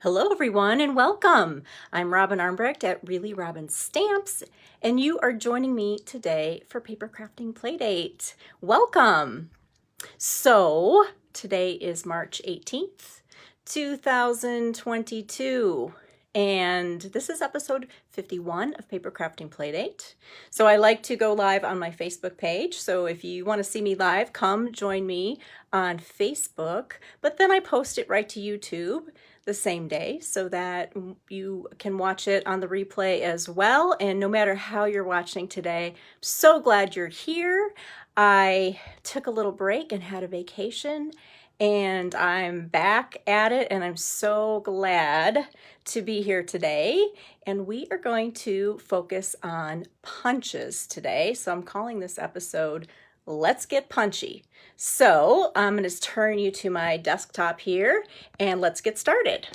Hello everyone and welcome. I'm Robin Armbrecht at Really Robin Stamps and you are joining me today for Papercrafting Playdate. Welcome. So today is March 18th, 2022 and this is episode 51 of Papercrafting Playdate. So I like to go live on my Facebook page. So if you want to see me live, come join me on Facebook, but then I post it right to YouTube the same day so that you can watch it on the replay as well. And no matter how you're watching today, I'm so glad you're here. I took a little break and had a vacation and I'm back at it and I'm so glad to be here today. And we are going to focus on punches today. So I'm calling this episode Let's Get Punchy. So I'm going to turn you to my desktop here and let's get started.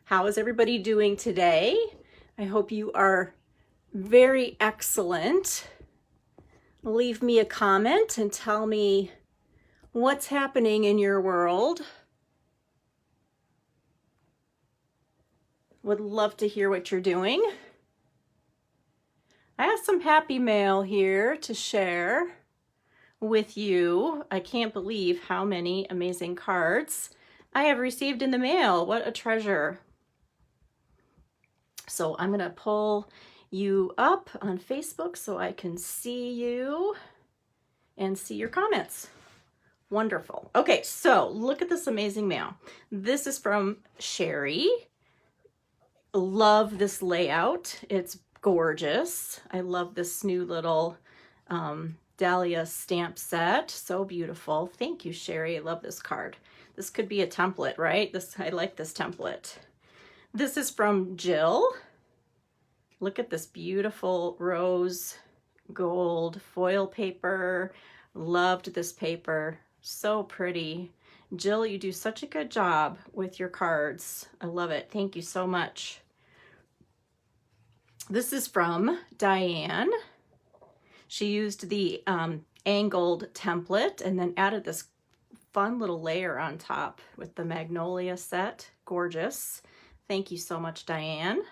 How is everybody doing today? I hope you are very excellent. Leave me a comment and tell me what's happening in your world. Would love to hear what you're doing. I have some happy mail here to share with you. I can't believe how many amazing cards I have received in the mail. What a treasure. So I'm going to pull you up on Facebook so I can see you and see your comments. Wonderful. Okay, so look at this amazing mail. This is from Sherry. Love this layout. It's gorgeous. I love this new little Dahlia stamp set. So beautiful. Thank you, Sherry. I love this card. This could be a template, right? I like this template. This is from Jill. Look at this beautiful rose gold foil paper. Loved this paper. So pretty. Jill, you do such a good job with your cards. I love it. Thank you so much. This is from Diane. She used the angled template and then added this fun little layer on top with the magnolia set. Gorgeous. Thank you so much, Diane.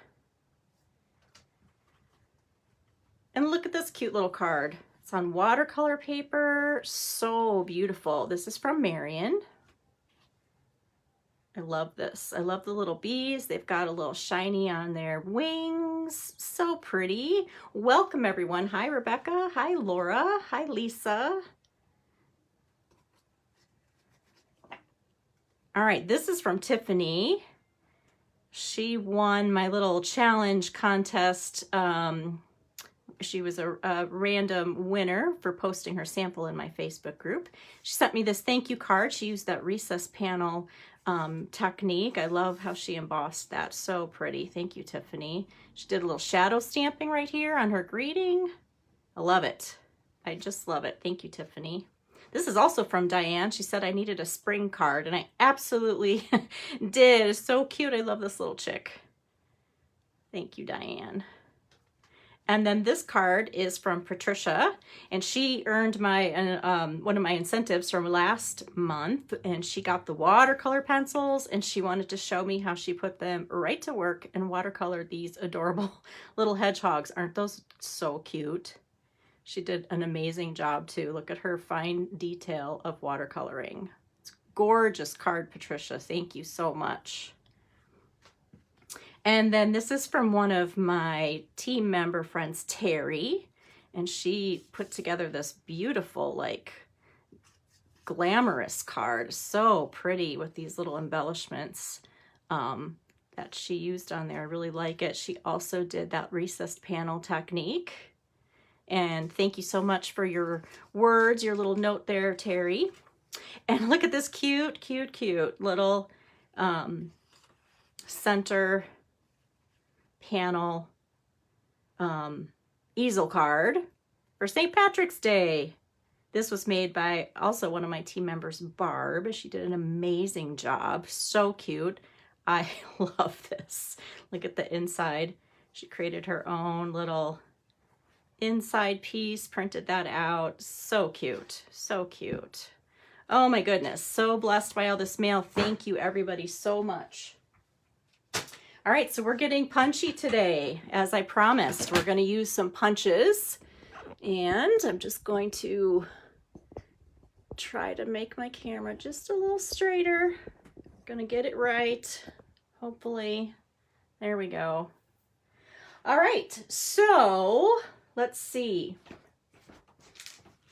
And look at this cute little card. It's on watercolor paper. So beautiful. This is from Marion. I love this. I love the little bees. They've got a little shiny on their wings. So pretty. Welcome everyone. Hi Rebecca. Hi Laura. Hi Lisa. All right, this is from Tiffany. She won my little challenge contest. She was a random winner for posting her sample in my Facebook group. She sent me this thank you card. She used that recessed panel technique. I love how she embossed that. So pretty. Thank you, Tiffany. She did a little shadow stamping right here on her greeting. I love it. I just love it. Thank you, Tiffany. This is also from Diane. She said I needed a spring card, and I absolutely did. It's so cute. I love this little chick. Thank you, Diane. And then this card is from Patricia, and she earned my one of my incentives from last month, and she got the watercolor pencils, and she wanted to show me how she put them right to work and watercolored these adorable little hedgehogs. Aren't those so cute? She did an amazing job too. Look at her fine detail of watercoloring. It's a gorgeous card, Patricia. Thank you so much. And then this is from one of my team member friends, Terry, and she put together this beautiful, like, glamorous card. So pretty with these little embellishments that she used on there. I really like it. She also did that recessed panel technique. And thank you so much for your words, your little note there, Terry. And look at this cute, cute, cute little center panel easel card for St. Patrick's Day. This was made by also one of my team members, Barb. She did an amazing job. So cute. I love this. Look at the inside. She created her own little inside piece, printed that out. So cute. So cute. Oh my goodness, so blessed by all this mail. Thank you everybody so much. All right, so we're getting punchy today. As I promised, we're gonna use some punches, and I'm just going to try to make my camera just a little straighter. Gonna get it right, hopefully. There we go. All right, so let's see.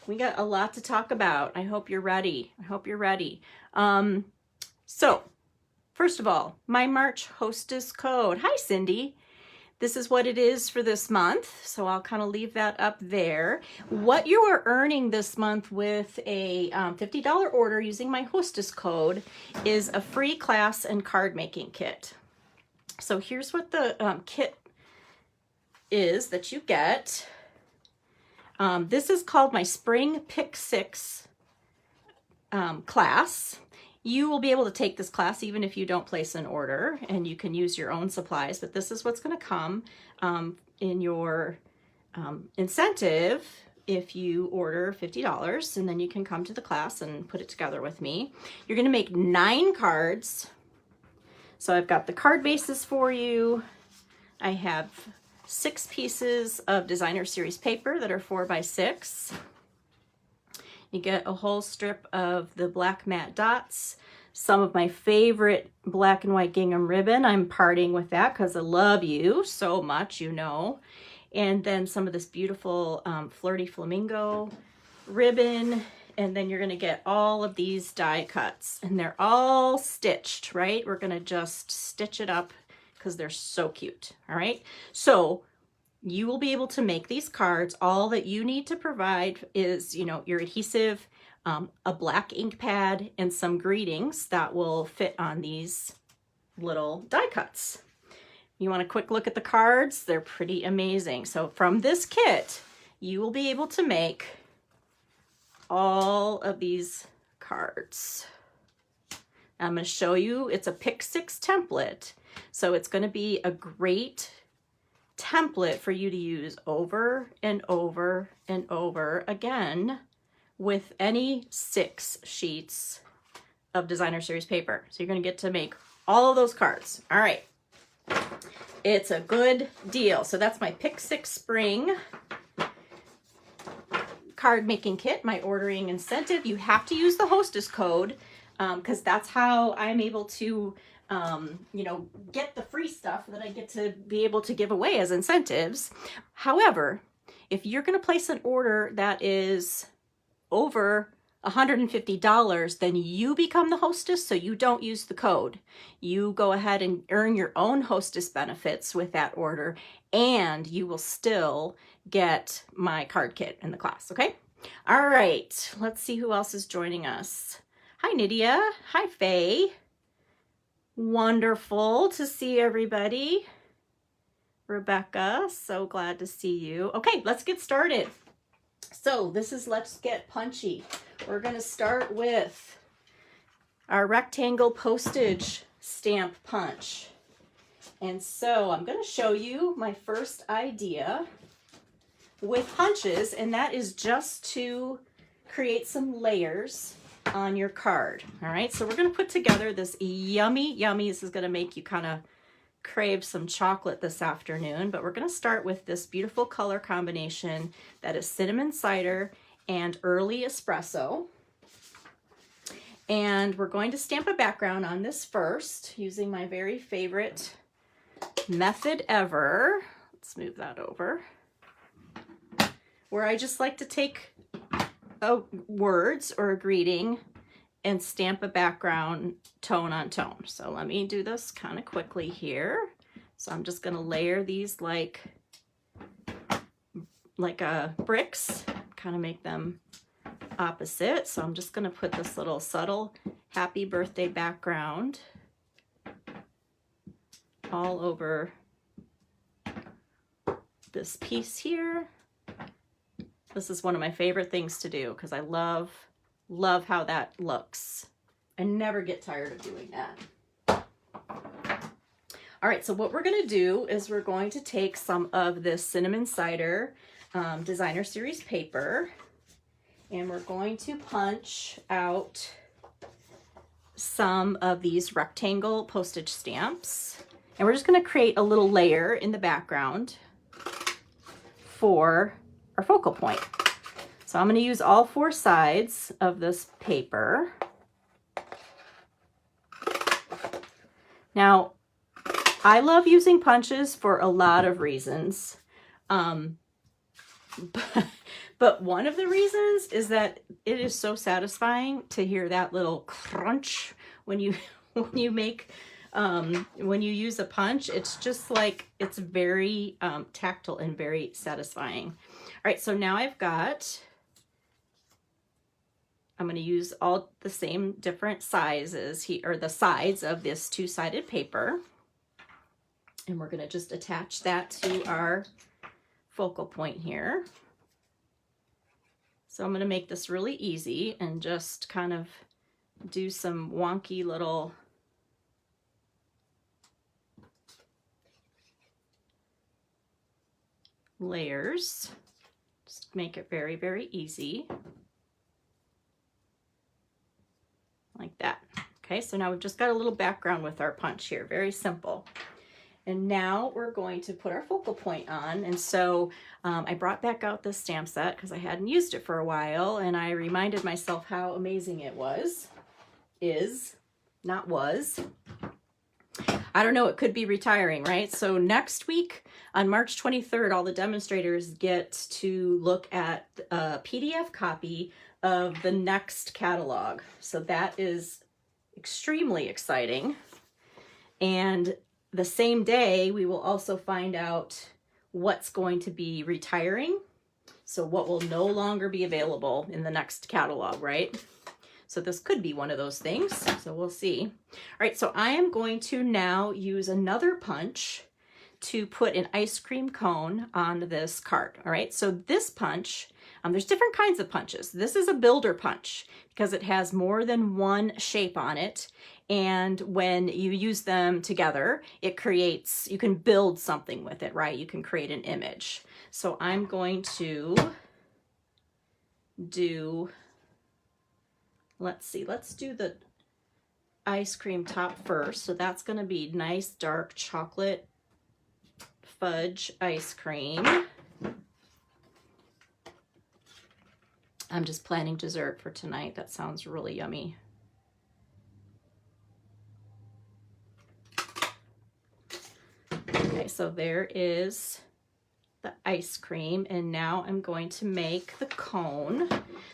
We got a lot to talk about. I hope you're ready. I hope you're ready. So first of all, my March Hostess code. Hi, Cindy. This is what it is for this month. So I'll kind of leave that up there. What you are earning this month with a $50 order using my Hostess code is a free class and card making kit. So here's what the kit is that you get. This is called my Spring Pick 6 class. You will be able to take this class even if you don't place an order, and you can use your own supplies, but this is what's going to come in your incentive if you order $50, and then you can come to the class and put it together with me. You're going to make 9 cards. So I've got the card bases for you. I have 6 pieces of designer series paper that are 4x6. You get a whole strip of the black matte dots, some of my favorite black and white gingham ribbon. I'm parting with that because I love you so much, you know. And then some of this beautiful flirty flamingo ribbon. And then you're going to get all of these die cuts, and they're all stitched, right? We're going to just stitch it up because they're so cute. All right. So you will be able to make these cards. All that you need to provide is, you know, your adhesive, a black ink pad, and some greetings that will fit on these little die cuts. You want a quick look at the cards? They're pretty amazing. So from this kit, you will be able to make all of these cards. I'm going to show you, it's a Pick 6 template. So it's going to be a great template for you to use over and over and over again with any 6 sheets of designer series paper. So you're going to get to make all of those cards. All right. It's a good deal. So that's my Pick 6 Spring card making kit, my ordering incentive. You have to use the Hostess code because that's how I'm able to you know, get the free stuff that I get to be able to give away as incentives. However, if you're going to place an order that is over $150, then you become the hostess, so you don't use the code. You go ahead and earn your own hostess benefits with that order, and you will still get my card kit in the class, okay? All right, let's see who else is joining us. Hi, Nydia. Hi, Faye. Wonderful to see everybody. Rebecca, so glad to see you. Okay, let's get started. So this is Let's Get Punchy. We're going to start with our rectangle postage stamp punch. And so I'm going to show you my first idea with punches, and that is just to create some layers on your card. All right, so we're going to put together this yummy, this is going to make you kind of crave some chocolate this afternoon, but we're going to start with this beautiful color combination that is cinnamon cider and early espresso. And we're going to stamp a background on this first using my very favorite method ever. Let's move that over. Where I just like to take words or a greeting and stamp a background tone on tone. So let me do this kind of quickly here. So I'm just going to layer these like bricks, kind of make them opposite. So I'm just going to put this little subtle happy birthday background all over this piece here. This is one of my favorite things to do because I love how that looks. I never get tired of doing that. All right, so what we're going to do is we're going to take some of this cinnamon cider designer series paper, And we're going to punch out some of these rectangle postage stamps. And we're just going to create a little layer in the background for our focal point. So I'm going to use all 4 sides of this paper. Now, I love using punches for a lot of reasons. But one of the reasons is that it is so satisfying to hear that little crunch when you make when you use a punch. It's just like, it's very tactile and very satisfying. All right, so now I'm going to use all the same different sizes here, or the sides of this 2-sided paper. And we're going to just attach that to our focal point here. So I'm going to make this really easy and just kind of do some wonky little layers. Just make it very, very easy. Like that. Okay, so now we've just got a little background with our punch here. Very simple. And now we're going to put our focal point on. And so I brought back out this stamp set because I hadn't used it for a while, and I reminded myself how amazing it was. Not was. I don't know, it could be retiring, right? So next week on March 23rd, all the demonstrators get to look at a PDF copy of the next catalog. So that is extremely exciting. And the same day, we will also find out what's going to be retiring. So what will no longer be available in the next catalog, right? So this could be one of those things. So we'll see. All right, so I am going to now use another punch to put an ice cream cone on this card. All right, so this punch, there's different kinds of punches. This is a builder punch because it has more than one shape on it. And when you use them together, it creates, you can build something with it, right? You can create an image. So I'm going to do, let's see, let's do the ice cream top first. So that's going to be nice dark chocolate fudge ice cream. I'm just planning dessert for tonight. That sounds really yummy. Okay, so there is the ice cream, and now I'm going to make the cone.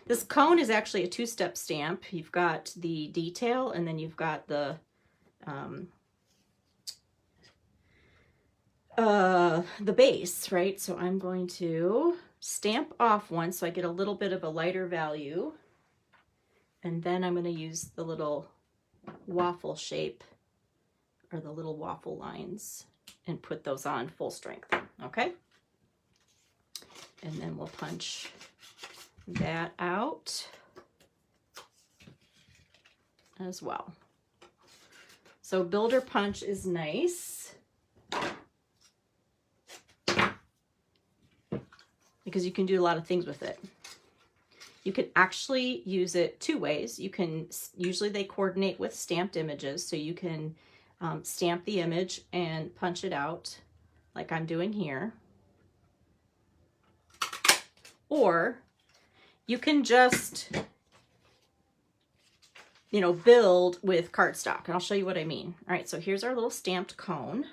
This cone is actually a 2-step stamp. You've got the detail, and then you've got the base, right? So I'm going to stamp off one so I get a little bit of a lighter value, and then I'm going to use the little waffle shape, or the little waffle lines, and put those on full strength, okay? And then we'll punch that out as well. So builder punch is nice because you can do a lot of things with it. You can actually use it 2 ways. You can, usually they coordinate with stamped images, so you can stamp the image and punch it out like I'm doing here. Or you can just, you know, build with cardstock, and I'll show you what I mean. All right, so here's our little stamped cone.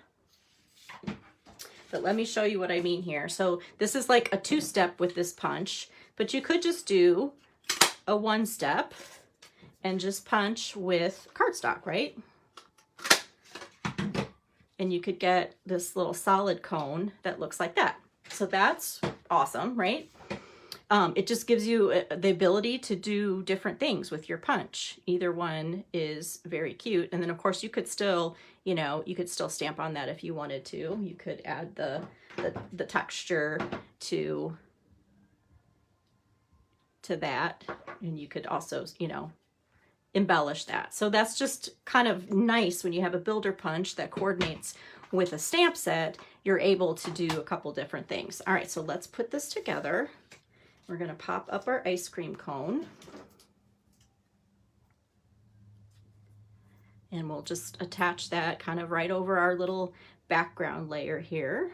But let me show you what I mean here. So this is like a 2-step with this punch, but you could just do a 1-step and just punch with cardstock, right? And you could get this little solid cone that looks like that. So that's awesome, right? It just gives you the ability to do different things with your punch. Either one is very cute. And then of course you could still, you know, you could still stamp on that if you wanted to. You could add the texture to that. And you could also, you know, embellish that. So that's just kind of nice when you have a builder punch that coordinates with a stamp set. You're able to do a couple different things. All right, so let's put this together. We're going to pop up our ice cream cone. And we'll just attach that kind of right over our little background layer here.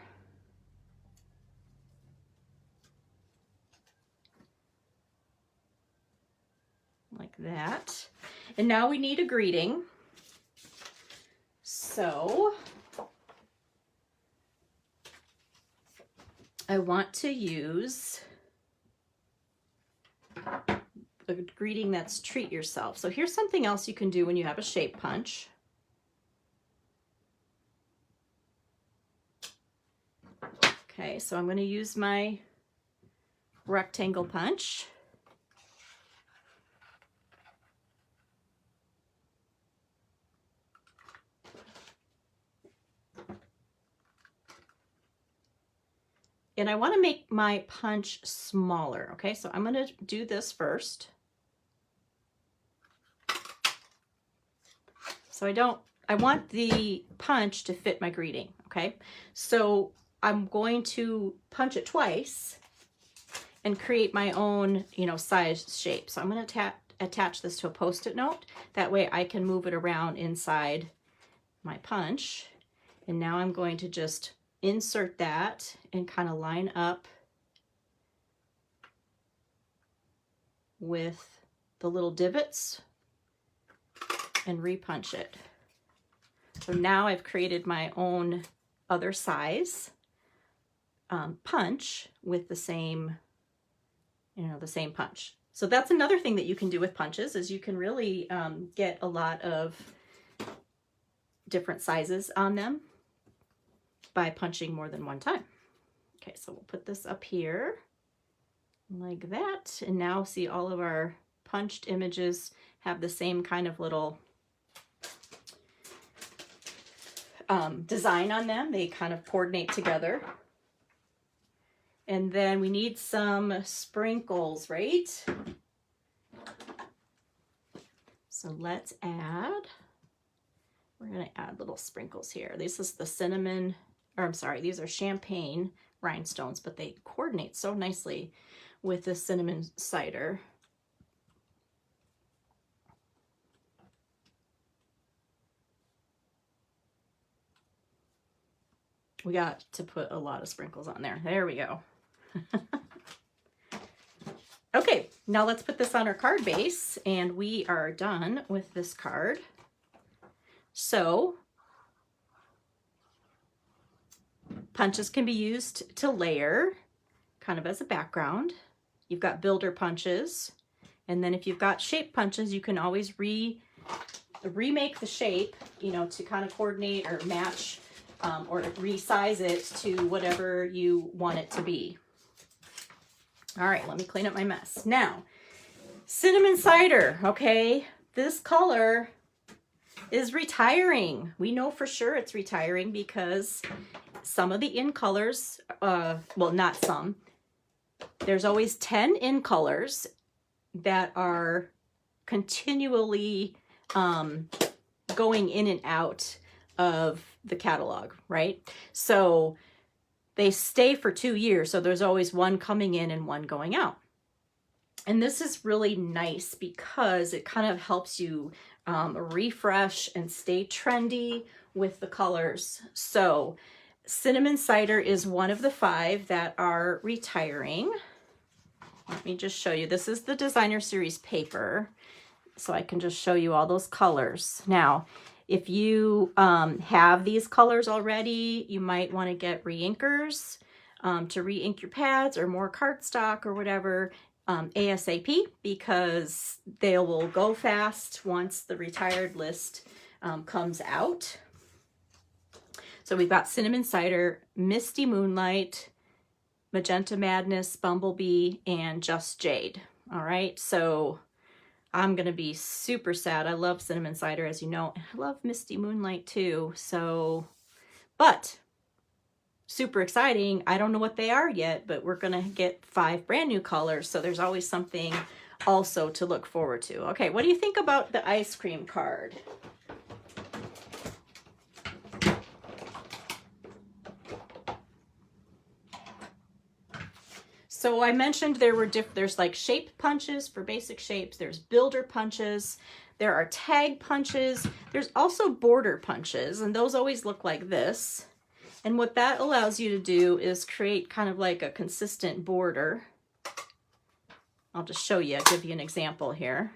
Like that. And now we need a greeting. So I want to use a greeting that's treat yourself. So here's something else you can do when you have a shape punch. Okay, so I'm going to use my rectangle punch. And I want to make my punch smaller, okay? So I'm going to do this first. So I want the punch to fit my greeting, okay? So I'm going to punch it twice and create my own, size shape. So I'm going to attach this to a Post-it note. That way I can move it around inside my punch. And now I'm going to just insert that and kind of line up with the little divots and repunch it. So now I've created my own other size punch with the same, the same punch. So that's another thing that you can do with punches, is you can really get a lot of different sizes on them by punching more than one time. Okay, so we'll put this up here like that. And now see, all of our punched images have the same kind of little design on them. They kind of coordinate together. And then we need some sprinkles, right? So let's add, we're gonna add little sprinkles here. This is the cinnamon, or I'm sorry, these are champagne rhinestones, but they coordinate so nicely with the cinnamon cider. We got to put a lot of sprinkles on there. There we go. Okay, now let's put this on our card base, and we are done with this card. So punches can be used to layer, kind of as a background. You've got builder punches, and then if you've got shape punches, you can always remake the shape, to kind of coordinate or match or resize it to whatever you want it to be. All right, let me clean up my mess. Now, cinnamon cider, okay? This color is retiring. We know for sure it's retiring because some of the in colors, well, not some, there's always 10 in colors that are continually going in and out of the catalog, right? So they stay for 2 years. So there's always one coming in and one going out. And this is really nice because it kind of helps you refresh and stay trendy with the colors. So cinnamon cider is one of the 5 that are retiring. Let me just show you. This is the designer series paper. So I can just show you all those colors. Now, if you have these colors already, you might want to get reinkers to re-ink your pads or more cardstock or whatever ASAP, because they will go fast once the retired list comes out. So we've got Cinnamon Cider, Misty Moonlight, Magenta Madness, Bumblebee, and Just Jade. All right, so I'm going to be super sad. I love Cinnamon Cider, as you know. I love Misty Moonlight too. So, but super exciting. I don't know what they are yet, but we're going to get 5 brand new colors. So there's always something also to look forward to. Okay, what do you think about the ice cream card? So I mentioned there's like shape punches for basic shapes. There's builder punches. There are tag punches. There's also border punches, and those always look like this. And what that allows you to do is create kind of like a consistent border. I'll just show you, give you an example here.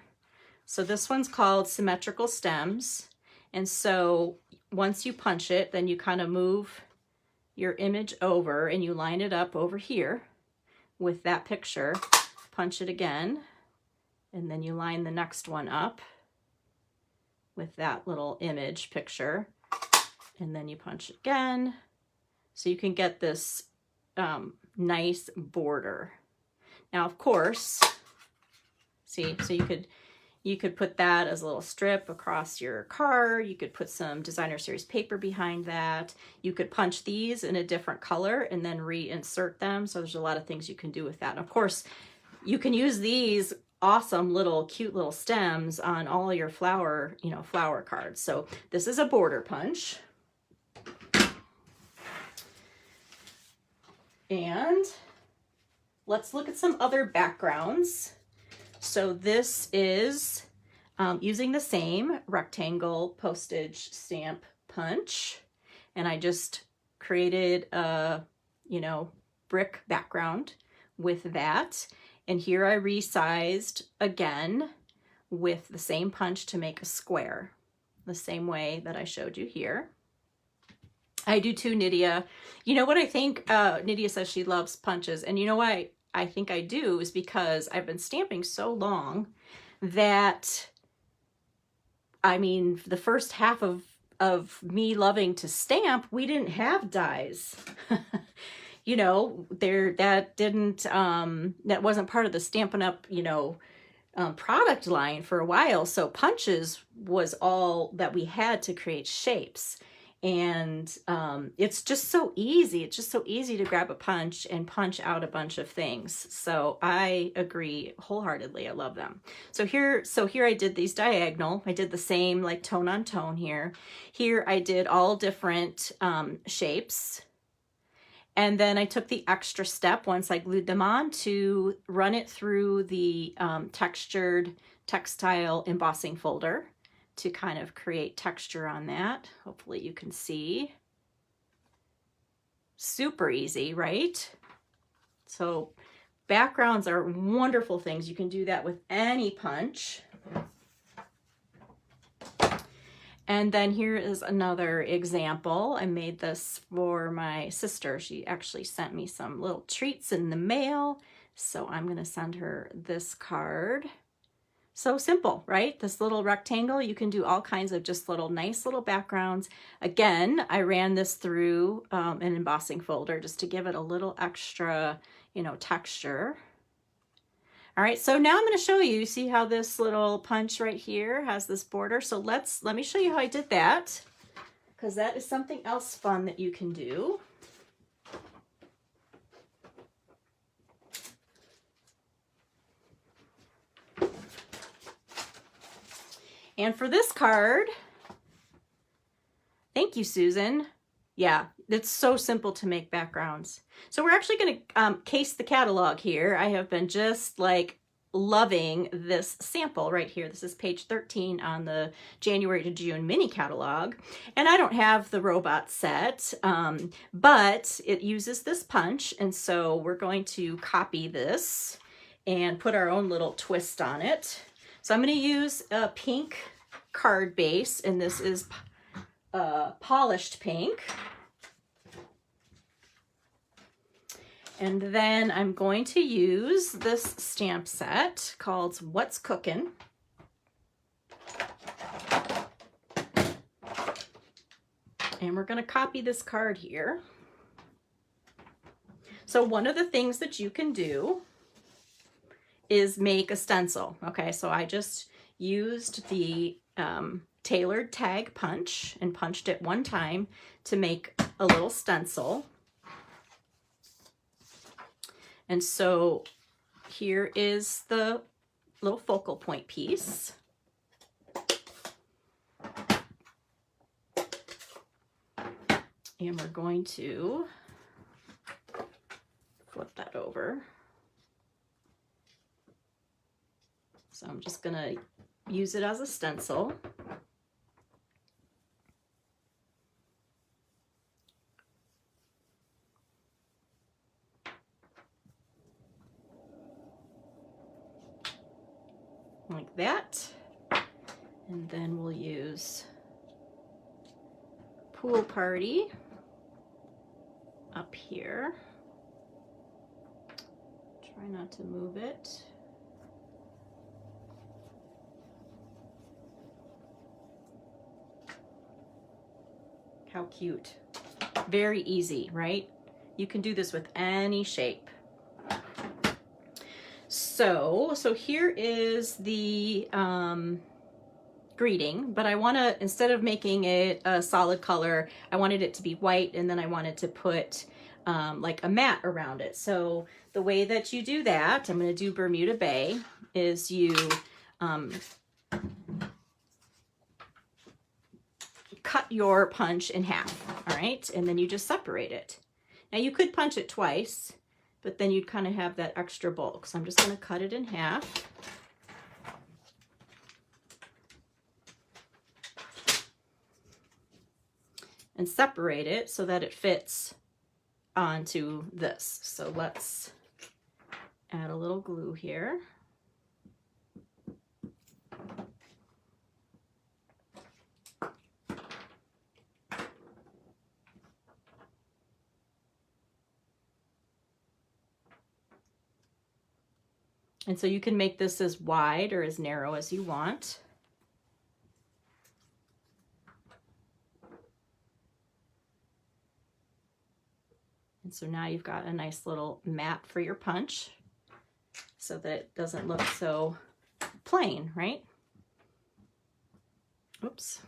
So this one's called Symmetrical Stems. And so once you punch it, then you kind of move your image over and you line it up over here with that picture, punch it again, and then you line the next one up with that little image picture, and then you punch it again. So you can get this nice border. Now, of course, see, so you could put that as a little strip across your card. You could put some designer series paper behind that. You could punch these in a different color and then reinsert them. So there's a lot of things you can do with that. And of course, you can use these awesome little cute little stems on all your flower, flower cards. So this is a border punch. And let's look at some other backgrounds. So this is using the same rectangle postage stamp punch. And I just created a, brick background with that. And here I resized again with the same punch to make a square, the same way that I showed you here. I do too, Nydia. You know what I think? Nydia says she loves punches. And you know why I think I do is because I've been stamping so long that, I mean, the first half of me loving to stamp, we didn't have dies. That wasn't part of the Stampin' Up, product line for a while. So punches was all that we had to create shapes. And it's just so easy. It's just so easy to grab a punch and punch out a bunch of things. So I agree wholeheartedly. I love them. So here I did these diagonal. I did the same like tone on tone here. Here I did all different shapes. And then I took the extra step once I glued them on to run it through the textured textile embossing folder to kind of create texture on that. Hopefully you can see. Super easy, right? So backgrounds are wonderful things. You can do that with any punch. And then here is another example. I made this for my sister. She actually sent me some little treats in the mail. So I'm gonna send her this card. So simple, right? This little rectangle, you can do all kinds of just nice little backgrounds. Again, I ran this through an embossing folder just to give it a little extra, texture. All right, so now I'm going to show you, see how this little punch right here has this border. So let me show you how I did that, because that is something else fun that you can do. And for this card, thank you, Susan. Yeah, it's so simple to make backgrounds. So we're actually going to case the catalog here. I have been just like loving this sample right here. This is page 13 on the January to June mini catalog. And I don't have the robot set, but it uses this punch. And so we're going to copy this and put our own little twist on it. So I'm going to use a pink card base, and this is polished pink. And then I'm going to use this stamp set called What's Cookin'. And we're going to copy this card here. So one of the things that you can do is make a stencil. Okay, so I just used the tailored tag punch and punched it one time to make a little stencil. And so here is the little focal point piece. And we're going to flip that over. So I'm just gonna use it as a stencil. Like that. And then we'll use Pool Party up here. Try not to move it. How cute. Very easy, right? You can do this with any shape. So here is the greeting, but I want to, instead of making it a solid color, I wanted it to be white, and then I wanted to put like a mat around it. So the way that you do that, I'm going to do Bermuda Bay, is you cut your punch in half, all right? And then you just separate it. Now you could punch it twice, but then you'd kind of have that extra bulk. So I'm just going to cut it in half. And separate it so that it fits onto this. So let's add a little glue here. And so you can make this as wide or as narrow as you want. And so now you've got a nice little mat for your punch so that it doesn't look so plain, right? Oops.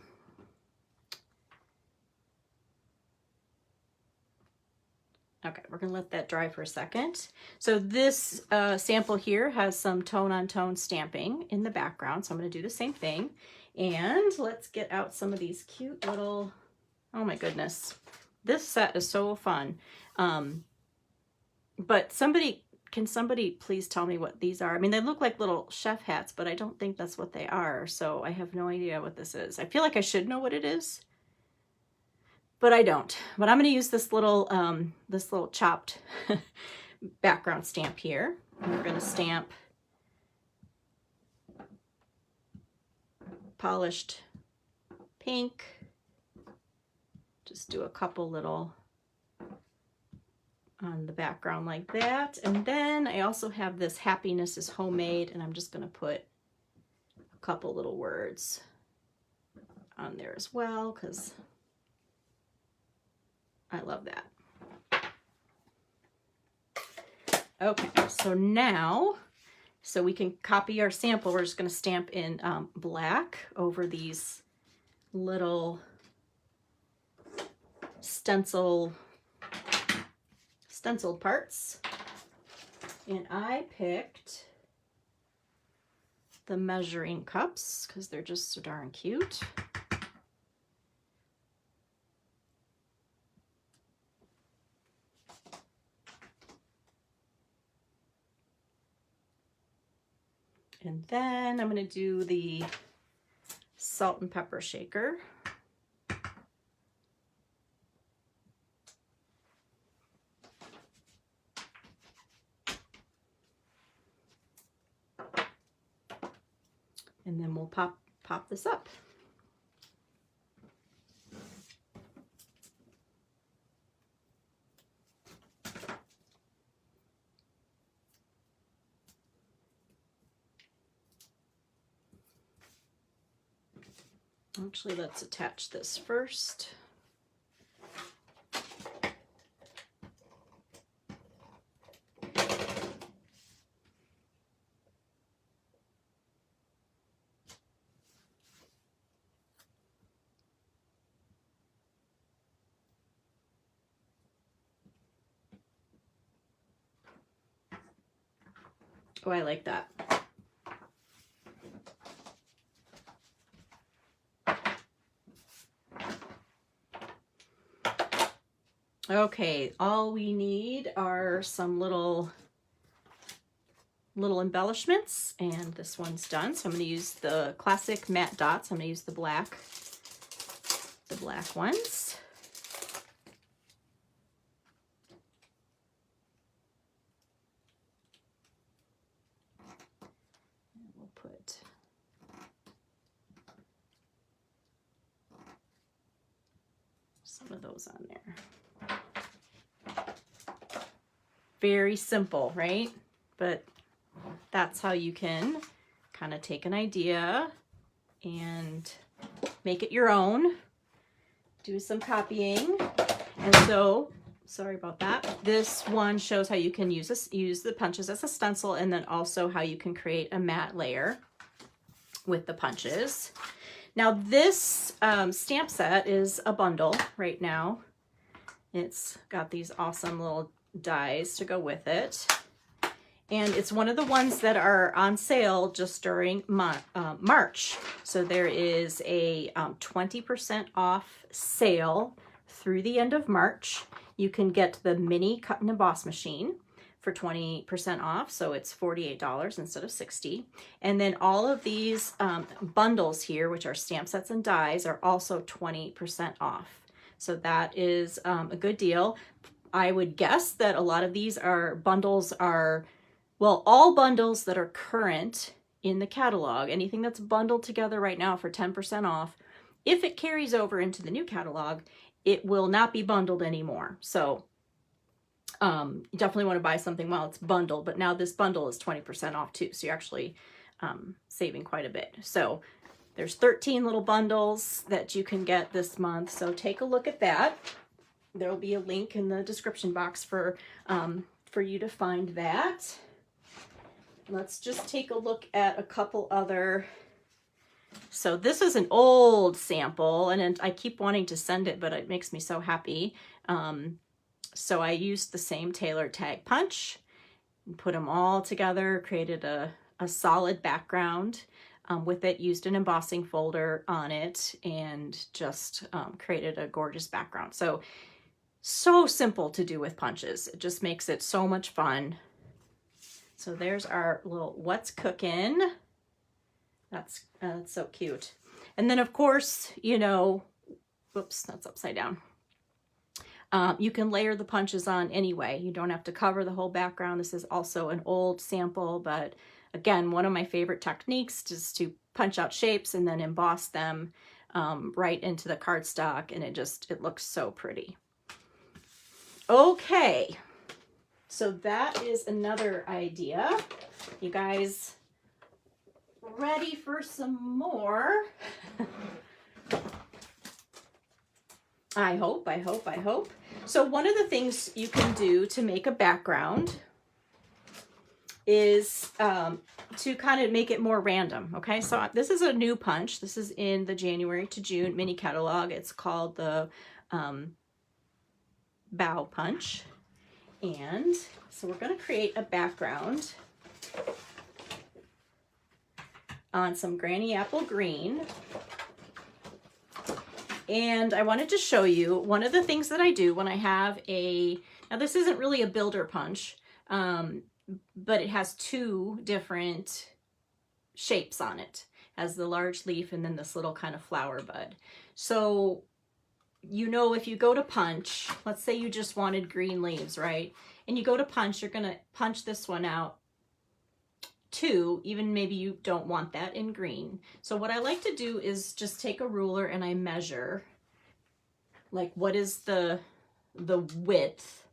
Okay, we're gonna let that dry for a second. So this sample here has some tone-on-tone stamping in the background, so I'm gonna do the same thing. And let's get out some of these cute little, oh my goodness. This set is so fun. But can somebody please tell me what these are? I mean, they look like little chef hats, but I don't think that's what they are. So I have no idea what this is. I feel like I should know what it is, but I don't. But I'm going to use this little chopped background stamp here. And we're going to stamp polished pink. Just do a couple little on the background like that. And then I also have this happiness is homemade, and I'm just going to put a couple little words on there as well because I love that. Okay, so now, so we can copy our sample, we're just going to stamp in black over these little stenciled parts. And I picked the measuring cups because they're just so darn cute. And then I'm going to do the salt and pepper shaker. And then we'll pop this up. Actually, let's attach this first. Oh, I like that. Okay, all we need are some little little embellishments, and this one's done. So I'm going to use the classic matte dots. I'm going to use the black ones. And we'll put some of those on there. Very simple, right? But that's how you can kind of take an idea and make it your own. Do some copying. And so, sorry about that. This one shows how you can use the punches as a stencil, and then also how you can create a matte layer with the punches. Now this stamp set is a bundle right now. It's got these awesome little dies to go with it. And it's one of the ones that are on sale just during March. So there is a 20% off sale through the end of March. You can get the mini cut and emboss machine for 20% off. So it's $48 instead of $60. And then all of these bundles here, which are stamp sets and dies, are also 20% off. So that is a good deal. I would guess that a lot of these bundles are, well, all bundles that are current in the catalog, anything that's bundled together right now for 10% off, if it carries over into the new catalog, it will not be bundled anymore. So you definitely want to buy something while it's bundled, but now this bundle is 20% off too. So you're actually saving quite a bit. So there's 13 little bundles that you can get this month. So take a look at that. There'll be a link in the description box for you to find that. Let's just take a look at a couple other. So this is an old sample, and I keep wanting to send it, but it makes me so happy. So I used the same tailored tag punch and put them all together, created a solid background with it, used an embossing folder on it, and just created a gorgeous background. So simple to do with punches. It just makes it so much fun. So there's our little what's cooking. That's so cute. And then of course, you know, whoops, that's upside down. You can layer the punches on anyway. You don't have to cover the whole background. This is also an old sample, but again, one of my favorite techniques is to punch out shapes and then emboss them right into the cardstock, and it looks so pretty. Okay. So that is another idea. You guys ready for some more? I hope. So one of the things you can do to make a background is to kind of make it more random. Okay, so this is a new punch. This is in the January to June mini catalog. It's called the Bow Punch. And so we're going to create a background on some Granny Apple Green. And I wanted to show you one of the things that I do when I have now this isn't really a builder punch, but it has two different shapes on it. It has the large leaf and then this little kind of flower bud. So you know, if you go to punch, let's say you just wanted green leaves, right? And you go to punch, you're going to punch this one out too, even maybe you don't want that in green. So what I like to do is just take a ruler and I measure, like, what is the width,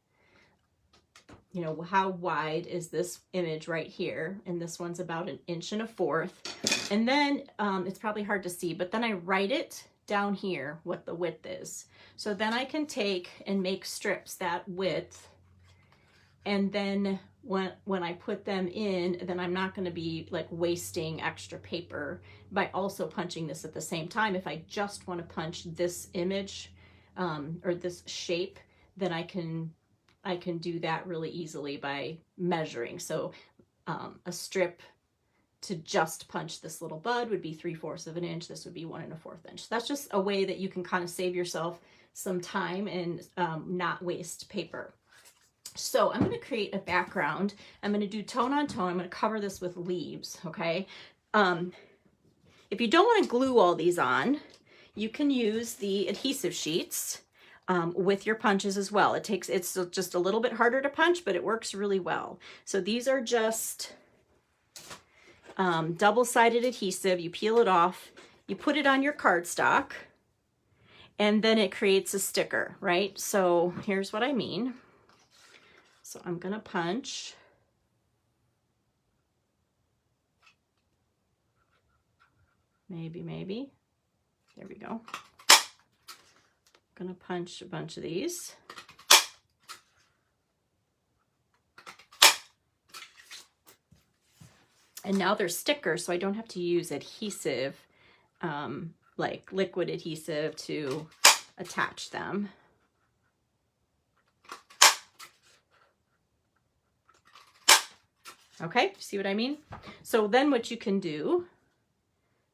you know, how wide is this image right here? And this one's about 1 1/4 inches. And then it's probably hard to see, but then I write it down here what the width is. So then I can take and make strips that width, and then when I put them in, then I'm not going to be like wasting extra paper by also punching this at the same time. If I just want to punch this image or this shape, then I can do that really easily by measuring. So a strip to just punch this little bud would be 3/4 of an inch. This would be 1 1/4 inch. So that's just a way that you can kind of save yourself some time and not waste paper. So I'm going to create a background. I'm going to do tone on tone. I'm going to cover this with leaves, okay? If you don't want to glue all these on, you can use the adhesive sheets with your punches as well. It's just a little bit harder to punch, but it works really well. So these are just double-sided adhesive. You peel it off, you put it on your cardstock, and then it creates a sticker, right? So here's what I mean. So I'm gonna punch. Maybe. There we go. I'm gonna punch a bunch of these. And now they're stickers, so I don't have to use adhesive, like liquid adhesive, to attach them. Okay, see what I mean? So then what you can do,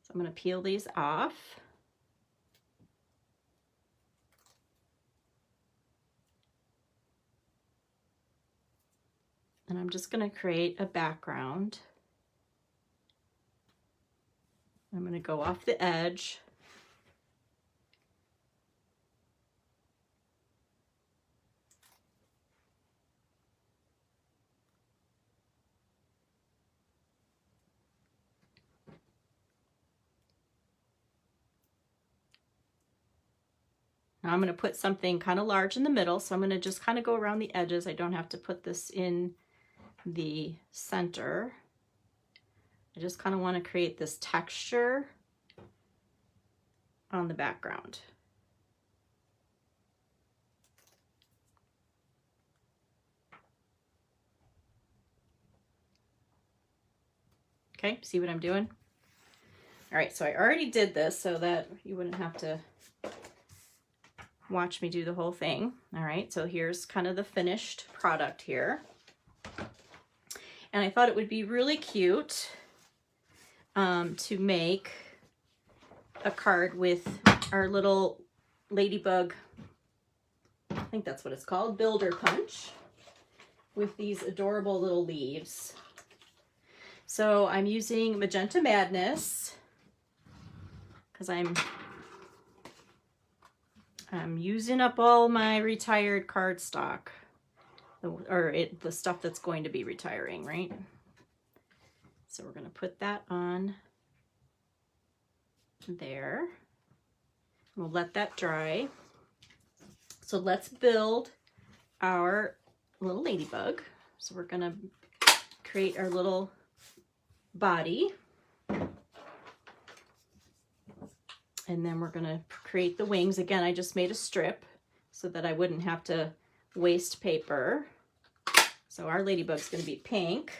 so I'm going to peel these off. And I'm just going to create a background. I'm going to go off the edge. Now I'm going to put something kind of large in the middle, so I'm going to just kind of go around the edges. I don't have to put this in the center. I just kind of want to create this texture on the background. Okay, see what I'm doing? All right, so I already did this so that you wouldn't have to watch me do the whole thing. All right, so here's kind of the finished product here. And I thought it would be really cute to make a card with our little Ladybug, I think that's what it's called, builder punch, with these adorable little leaves. So I'm using Magenta Madness because I'm using up all my retired cardstock, the stuff that's going to be retiring, right? So we're going to put that on there. We'll let that dry. So let's build our little ladybug. So we're going to create our little body. And then we're going to create the wings. Again, I just made a strip so that I wouldn't have to waste paper. So our ladybug's going to be pink.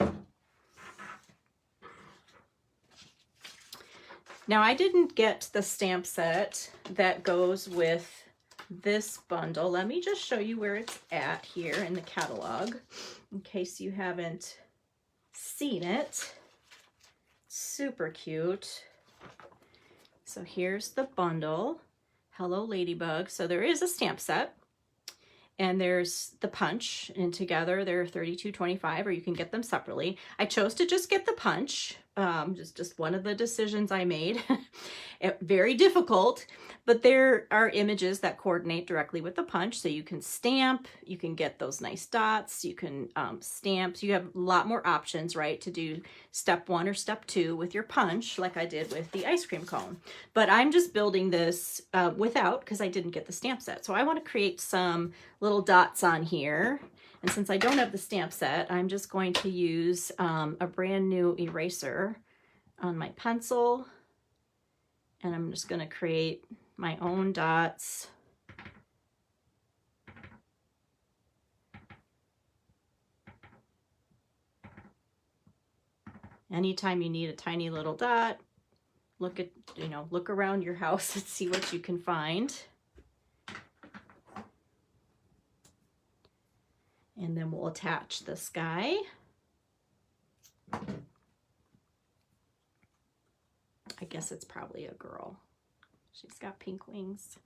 Now I didn't get the stamp set that goes with this bundle. Let me just show you where it's at here in the catalog in case you haven't seen it. Super cute. So here's the bundle. Hello Ladybug. So there is a stamp set and there's the punch, and together they're $32.25, or you can get them separately. I chose to just get the punch. Just one of the decisions I made. Very difficult, but there are images that coordinate directly with the punch, so you can stamp, you can get those nice dots, you can stamp. So you have a lot more options, right, to do step 1 or step 2 with your punch, like I did with the ice cream cone. But I'm just building this without, because I didn't get the stamp set. So I want to create some little dots on here. And since I don't have the stamp set, I'm just going to use a brand new eraser on my pencil. And I'm just going to create my own dots. Anytime you need a tiny little dot, look around your house and see what you can find. And then we'll attach this guy. I guess it's probably a girl. She's got pink wings.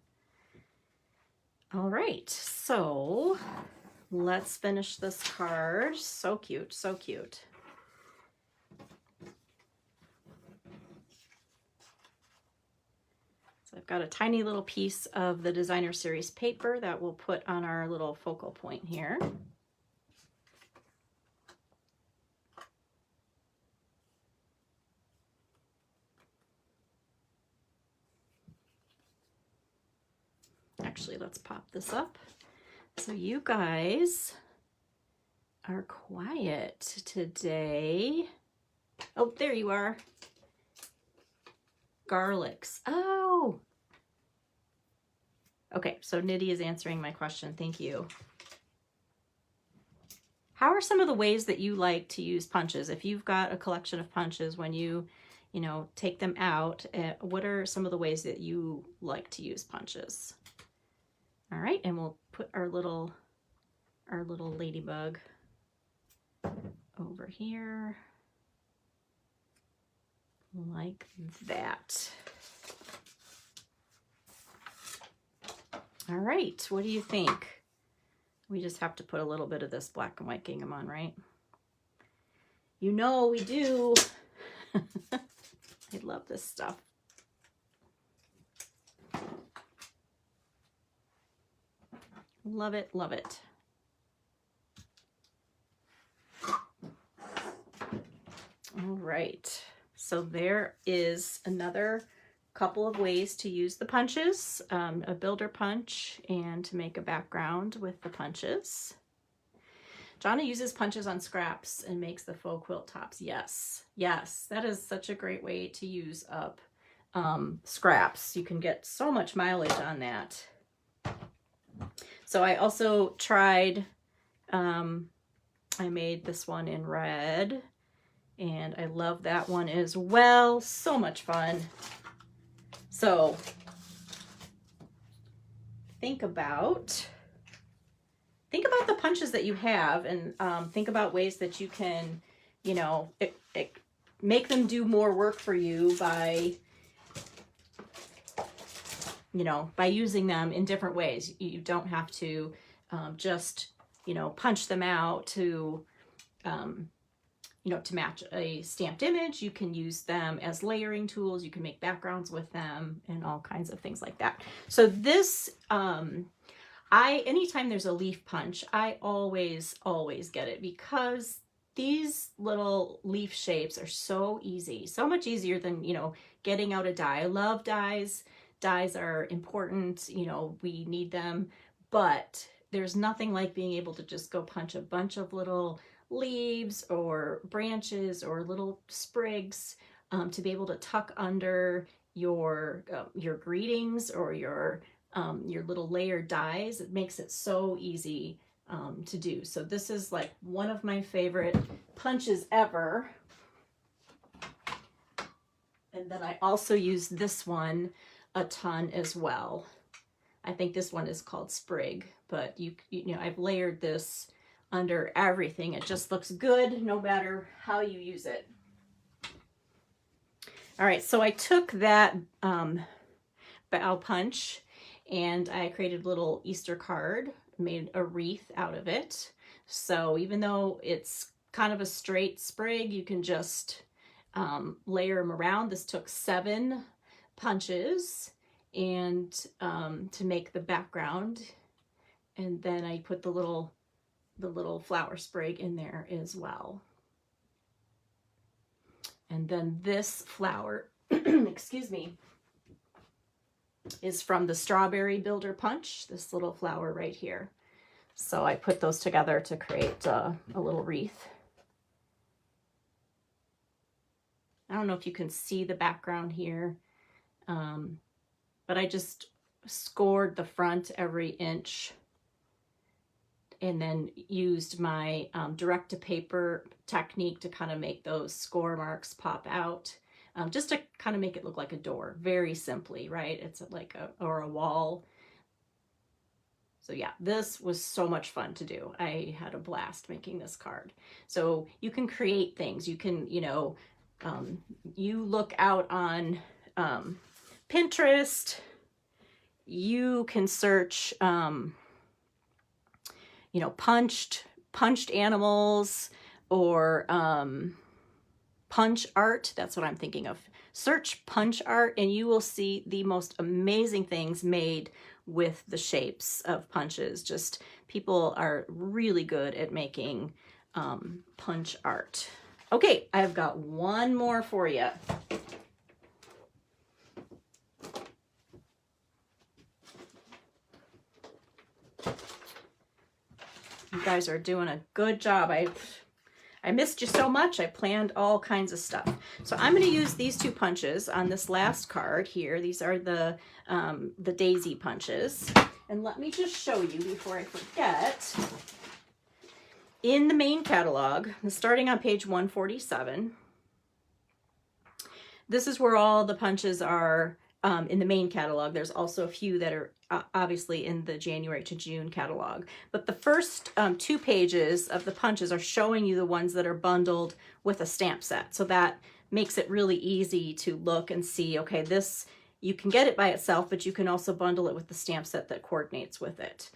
All right, so let's finish this card. So cute, so cute. So I've got a tiny little piece of the designer series paper that we'll put on our little focal point here. Actually, let's pop this up. So you guys are quiet today. Oh, there you are. Garlics. Oh. Okay, so Nidhi is answering my question. Thank you. How are some of the ways that you like to use punches? If you've got a collection of punches, when you know, take them out, what are some of the ways that you like to use punches? All right, and we'll put our little ladybug over here like that. All right, what do you think? We just have to put a little bit of this black and white gingham on, right? You know we do. I love this stuff. Love it, love it. All right, so there is another couple of ways to use the punches, a builder punch and to make a background with the punches. Jonna uses punches on scraps and makes the faux quilt tops. Yes, yes, that is such a great way to use up scraps. You can get so much mileage on that. So I also tried, I made this one in red and I love that one as well. So much fun. So think about the punches that you have and think about ways that you can, you know, make them do more work for you by, you know, by using them in different ways. You don't have to just, you know, punch them out to, you know, to match a stamped image. You can use them as layering tools. You can make backgrounds with them and all kinds of things like that. So this, anytime there's a leaf punch, I always get it because these little leaf shapes are so easy, so much easier than, you know, getting out a die. I love dies. Dies are important, you know, we need them, but there's nothing like being able to just go punch a bunch of little leaves or branches or little sprigs to be able to tuck under your greetings or your little layered dies. It makes it so easy to do. So this is like one of my favorite punches ever. And then I also use this one a ton as well. I think this one is called Sprig, but you know, I've layered this under everything. It just looks good no matter how you use it. All right, so I took that bow punch and I created a little Easter card, made a wreath out of it. So even though it's kind of a straight sprig, you can just layer them around. This took 7 punches and to make the background, and then I put the little flower sprig in there as well. And then this flower, excuse me, is from the Strawberry Builder Punch, this little flower right here. So I put those together to create a little wreath. I don't know if you can see the background here, but I just scored the front every inch and then used my direct to paper technique to kind of make those score marks pop out, just to kind of make it look like a door, very simply, right? It's like a wall. So yeah, this was so much fun to do. I had a blast making this card. So you can create things. You can, you know, you look out on Pinterest, you can search, you know, punched animals, or punch art. That's what I'm thinking of. Search punch art and you will see the most amazing things made with the shapes of punches. Just people are really good at making punch art. Okay, I've got one more for you. You guys are doing a good job. I missed you so much. I planned all kinds of stuff. So I'm going to use these two punches on this last card here. These are the daisy punches. And let me just show you before I forget. In the main catalog, starting on page 147, this is where all the punches are in the main catalog. There's also a few that are obviously in the January to June catalog. But the first 2 pages of the punches are showing you the ones that are bundled with a stamp set. So that makes it really easy to look and see, okay, this, you can get it by itself, but you can also bundle it with the stamp set that coordinates with it.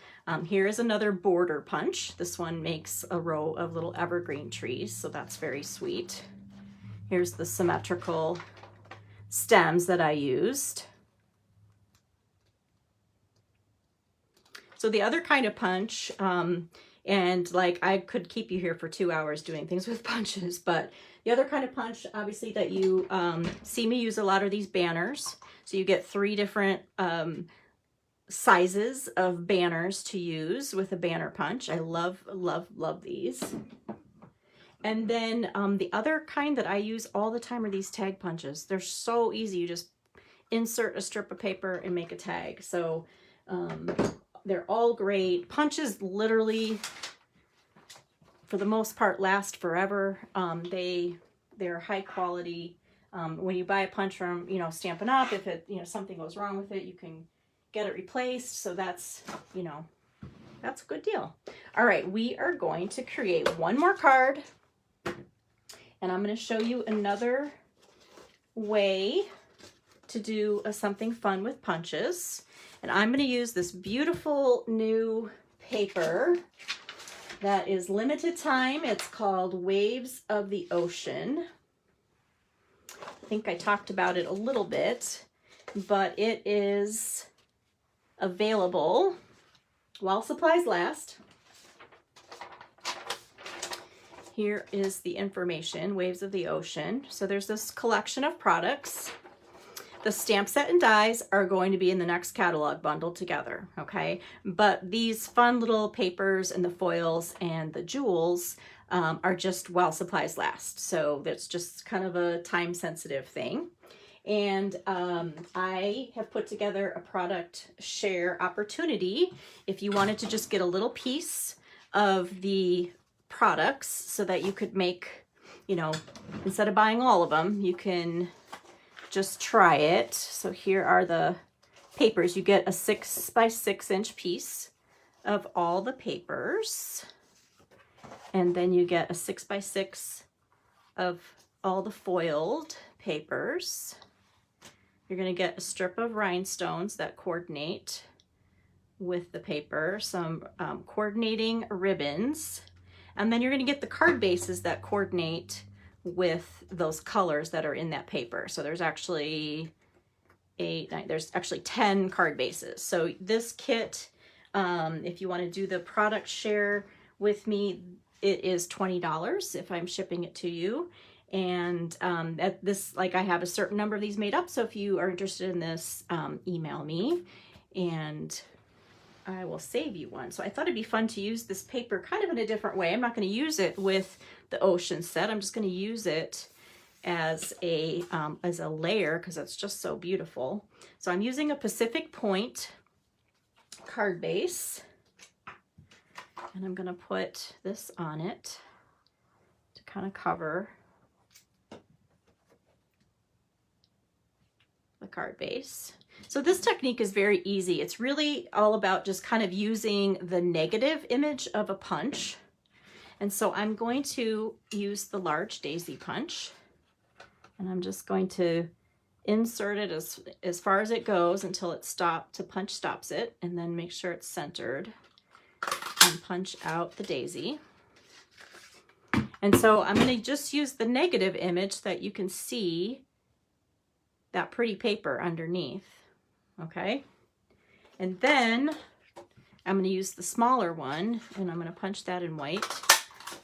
Here is another border punch. This one makes a row of little evergreen trees, so that's very sweet. Here's the symmetrical stems that I used. So the other kind of punch, and like I could keep you here for 2 hours doing things with punches, but the other kind of punch, obviously, that you see me use a lot are these banners. So you get 3 different sizes of banners to use with a banner punch. I love, love, love these. And then the other kind that I use all the time are these tag punches. They're so easy. You just insert a strip of paper and make a tag. So they're all great. Punches literally, for the most part, last forever. They're high quality. When you buy a punch from, you know, Stampin' Up, if it, you know, something goes wrong with it, you can get it replaced. So that's, you know, that's a good deal. All right, we are going to create one more card. And I'm going to show you another way to do something fun with punches. And I'm going to use this beautiful new paper that is limited time. It's called Waves of the Ocean. I think I talked about it a little bit, but it is available while supplies last. Here is the information, Waves of the Ocean. So there's this collection of products. The stamp set and dies are going to be in the next catalog bundled together, okay? But these fun little papers and the foils and the jewels are just while supplies last. So that's just kind of a time-sensitive thing. And I have put together a product share opportunity if you wanted to just get a little piece of the products so that you could make, you know, instead of buying all of them, you can just try it. So here are the papers. You get a 6 by 6 inch piece of all the papers. And then you get a 6 by 6 of all the foiled papers. You're going to get a strip of rhinestones that coordinate with the paper, some coordinating ribbons, and then you're going to get the card bases that coordinate with those colors that are in that paper. So there's actually 10 card bases. So this kit, if you want to do the product share with me, it is $20 if I'm shipping it to you. And at this, like, I have a certain number of these made up. So if you are interested in this, email me and I will save you one. So I thought it'd be fun to use this paper kind of in a different way. I'm not going to use it with the ocean set. I'm just going to use it as a layer because it's just so beautiful. So I'm using a Pacific Point card base, and I'm going to put this on it to kind of cover the card base. So this technique is very easy. It's really all about just kind of using the negative image of a punch. And so I'm going to use the large daisy punch, and I'm just going to insert it as far as it goes until it punch stops it, and then make sure it's centered. and punch out the daisy. And so I'm going to just use the negative image so that you can see that pretty paper underneath. Okay. And then I'm going to use the smaller one and I'm going to punch that in white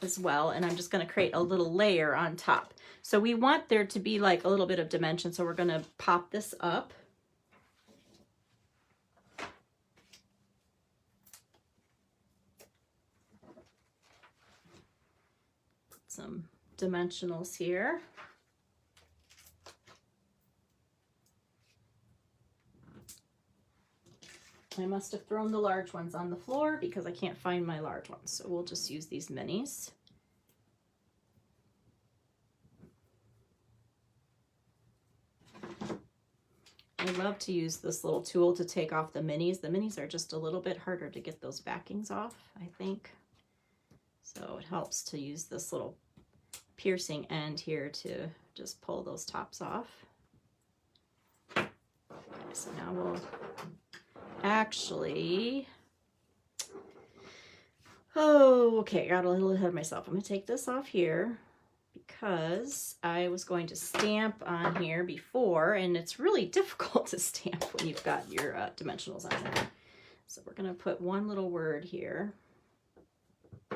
as well. And I'm just going to create a little layer on top. So we want there to be like a little bit of dimension. So we're going to pop this up. Put some dimensionals here. I must have thrown the large ones on the floor because I can't find my large ones. So we'll just use these minis. I love to use this little tool to take off the minis. The minis are just a little bit harder to get those backings off, I think. So it helps to use this little piercing end here to just pull those tops off. Okay, so now we'll actually, okay, got a little ahead of myself. I'm going to take this off here because I was going to stamp on here before, and it's really difficult to stamp when you've got your dimensionals on there. So we're going to put one little word here.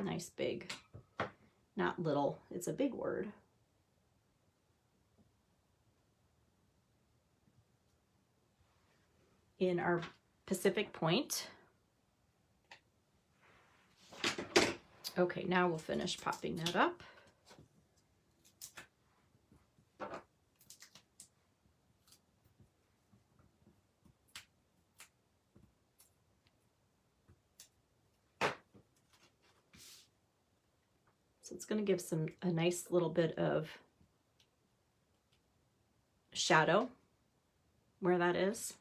Nice big, not little, it's a big word. In our Pacific Point. Okay, now we'll finish popping that up. So it's going to give a nice little bit of shadow where that is.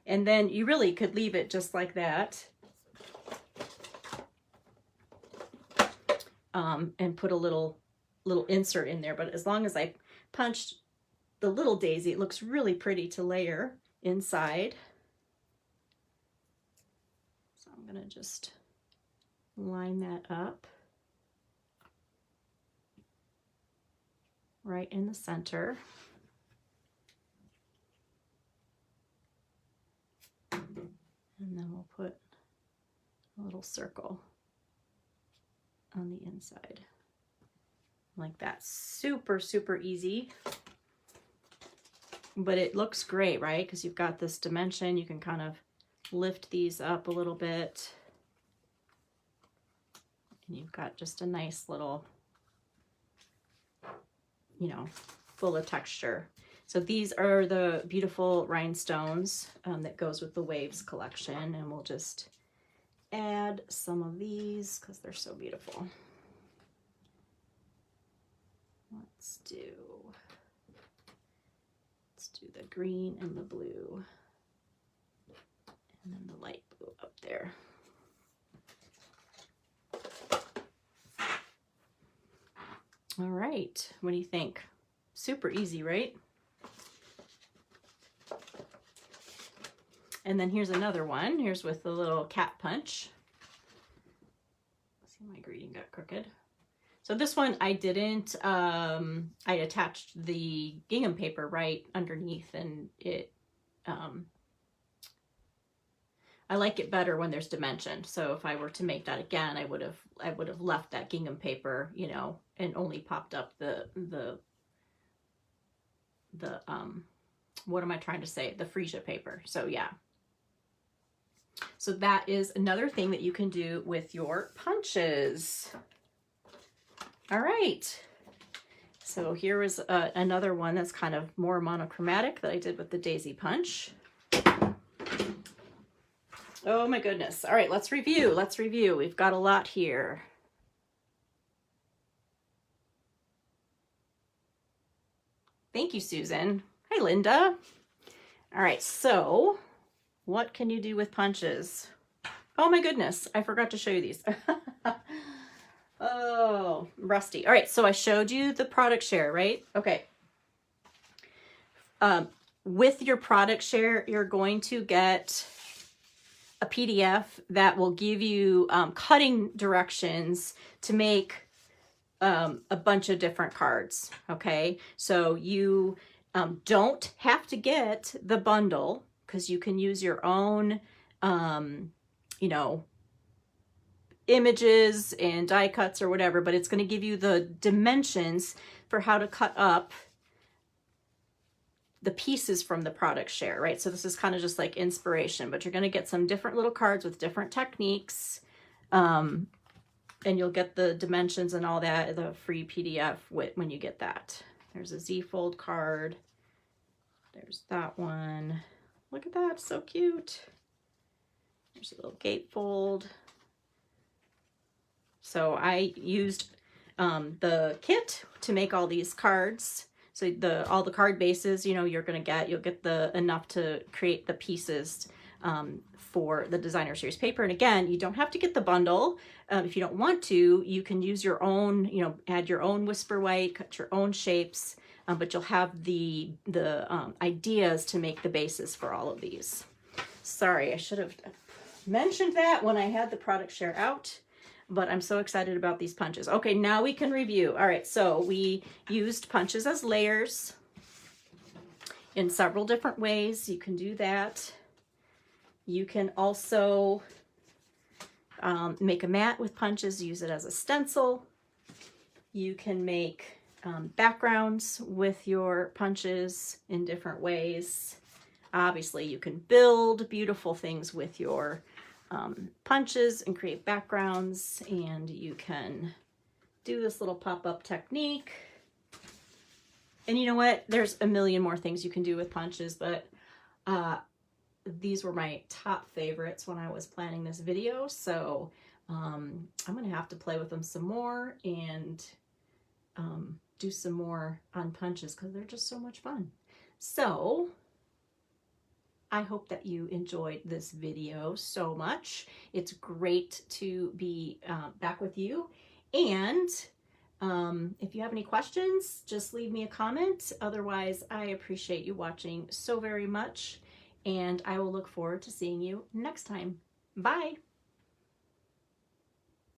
And then you really could leave it just like that. And put a little insert in there. But as long as I punched the little daisy, it looks really pretty to layer inside. So I'm going to just line that up right in the center. And then we'll put a little circle on the inside like that. Super, super easy, but it looks great, right? Because you've got this dimension. You can kind of lift these up a little bit. And you've got just a nice little, you know, full of texture. So these are the beautiful rhinestones that goes with the Waves collection, and we'll just add some of these because they're so beautiful. Let's do the green and the blue, and then the light blue up there. All right, what do you think? Super easy, right? And then here's another one. Here's with the little cat punch. See, my greeting got crooked. So this one I didn't, I attached the gingham paper right underneath, and it, I like it better when there's dimension. So if I were to make that again, I would have left that gingham paper, you know, and only popped up the what am I trying to say? The freesia paper. So yeah. So that is another thing that you can do with your punches. All right. So here is another one that's kind of more monochromatic that I did with the daisy punch. Oh my goodness. All right, let's review. Let's review. We've got a lot here. Thank you, Susan. Hi, Linda. All right, so what can you do with punches? Oh my goodness, I forgot to show you these. Oh, rusty. All right, so I showed you the product share, right? Okay. With your product share, you're going to get a PDF that will give you cutting directions to make a bunch of different cards. Okay, so you don't have to get the bundle, because you can use your own, you know, images and die cuts or whatever, but it's going to give you the dimensions for how to cut up the pieces from the product share, right? So this is kind of just like inspiration, but you're going to get some different little cards with different techniques, and you'll get the dimensions and all that, the free PDF when you get that. There's a Z-fold card. There's that one. Look at that, so cute. There's a little gatefold. So I used the kit to make all these cards. So all the card bases, you know, you'll get enough to create the pieces for the designer series paper. And again, you don't have to get the bundle. If you don't want to, you can use your own, you know, add your own whisper white, cut your own shapes, but you'll have the ideas to make the bases for all of these. Sorry, I should have mentioned that when I had the product share out, but I'm so excited about these punches. Okay, now we can review. All right, so we used punches as layers in several different ways. You can do that. You can also make a mat with punches, use it as a stencil. You can make backgrounds with your punches in different ways. Obviously, you can build beautiful things with your punches and create backgrounds, and you can do this little pop-up technique. And you know what? There's a million more things you can do with punches, but these were my top favorites when I was planning this video. So I'm gonna have to play with them some more and do some more on punches, because they're just so much fun. So I hope that you enjoyed this video so much. It's great to be back with you. And if you have any questions, just leave me a comment. Otherwise, I appreciate you watching so very much, and I will look forward to seeing you next time. Bye.